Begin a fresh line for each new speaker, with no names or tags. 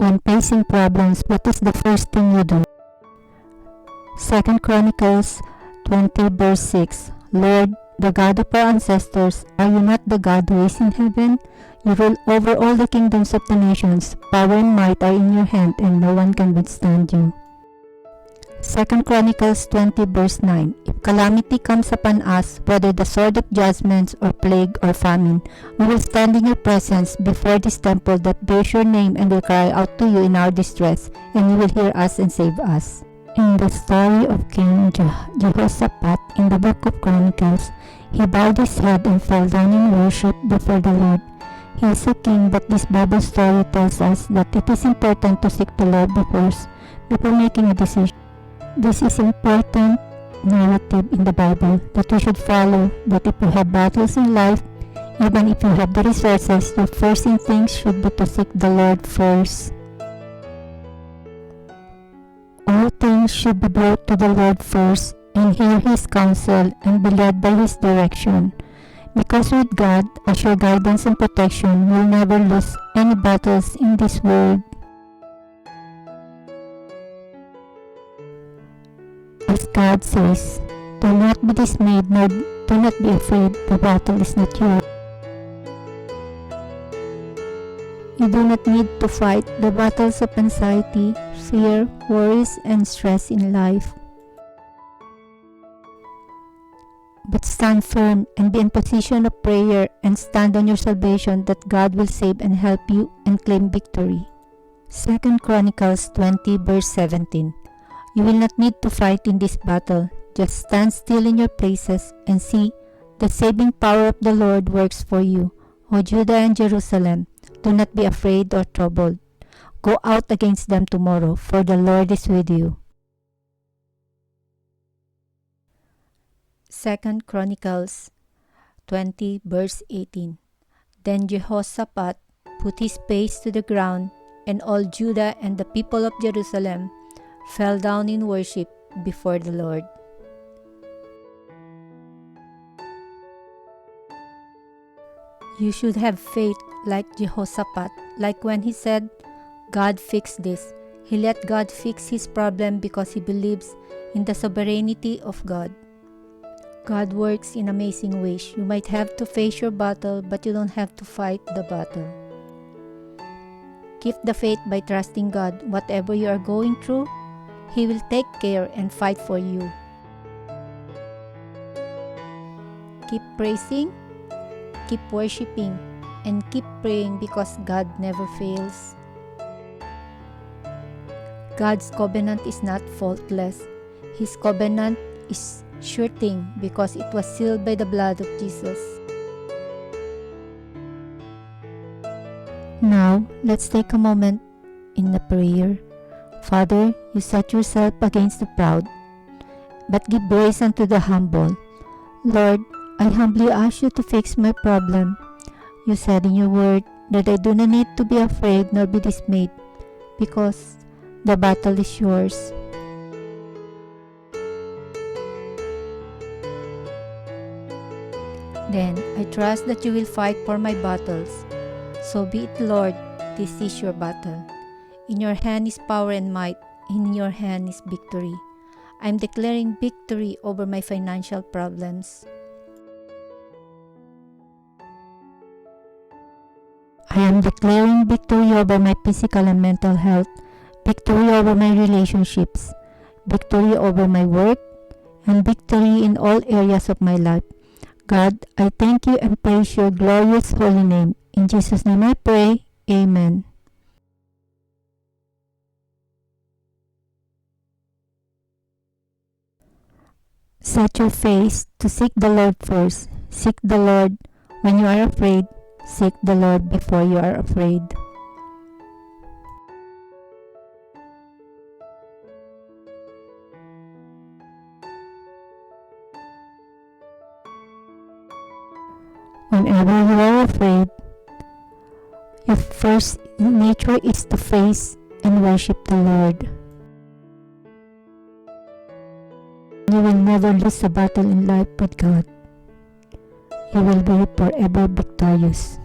When facing problems, what is the first thing you do? 2 Chronicles 20 verse 6. Lord, the God of our ancestors, are you not the God who is in heaven? You rule over all the kingdoms of the nations. Power and might are in your hand, and no one can withstand you. 2 Chronicles 20 verse 9. If calamity comes upon us, whether the sword of judgments or plague or famine, we will stand in your presence before this temple that bears your name and will cry out to you in our distress, and you will hear us and save us. In the story of King Jehoshaphat in the book of Chronicles, he bowed his head and fell down in worship before the Lord. He is a king, but this Bible story tells us that it is important to seek the Lord before making a decision. This is important narrative in the Bible that we should follow, that if you have battles in life, even if you have the resources, your first instinct should be to seek the Lord first. All things should be brought to the Lord first, and hear His counsel and be led by His direction. Because with God as your guidance and protection, you'll never lose any battles in this world. As God says, do not be dismayed, nor do not be afraid, the battle is not yours. You do not need to fight the battles of anxiety, fear, worries, and stress in life. But stand firm and be in position of prayer and stand on your salvation that God will save and help you and claim victory. 2 Chronicles 20 verse 17. You will not need to fight in this battle. Just stand still in your places and see the saving power of the Lord works for you. O Judah and Jerusalem, do not be afraid or troubled. Go out against them tomorrow, for the Lord is with you. 2 Chronicles 20 verse 18. Then Jehoshaphat put his face to the ground, and all Judah and the people of Jerusalem fell down in worship before the Lord. You should have faith like Jehoshaphat, like when he said, God fixed this. He let God fix his problem because he believes in the sovereignty of God. God works in amazing ways. You might have to face your battle, but you don't have to fight the battle. Keep the faith by trusting God. Whatever you are going through, He will take care and fight for you. Keep praising, keep worshiping, and keep praying because God never fails. God's covenant is not faultless. His covenant is sure thing because it was sealed by the blood of Jesus. Now, let's take a moment in the prayer. Father, you set yourself against the proud, but give grace unto the humble. Lord, I humbly ask you to fix my problem. You said in your word that I do not need to be afraid nor be dismayed, because the battle is yours. Then I trust that you will fight for my battles. So be it, Lord, this is your battle. In your hand is power and might, in your hand is victory. I am declaring victory over my financial problems. I am declaring victory over my physical and mental health, victory over my relationships, victory over my work, and victory in all areas of my life. God, I thank you and praise your glorious holy name. In Jesus' name I pray. Amen. Set your face to seek the Lord first. Seek the Lord when you are afraid. Seek the Lord before you are afraid. Whenever you are afraid, your first nature is to face and worship the Lord. You will never lose a battle in life with God. You will be forever victorious.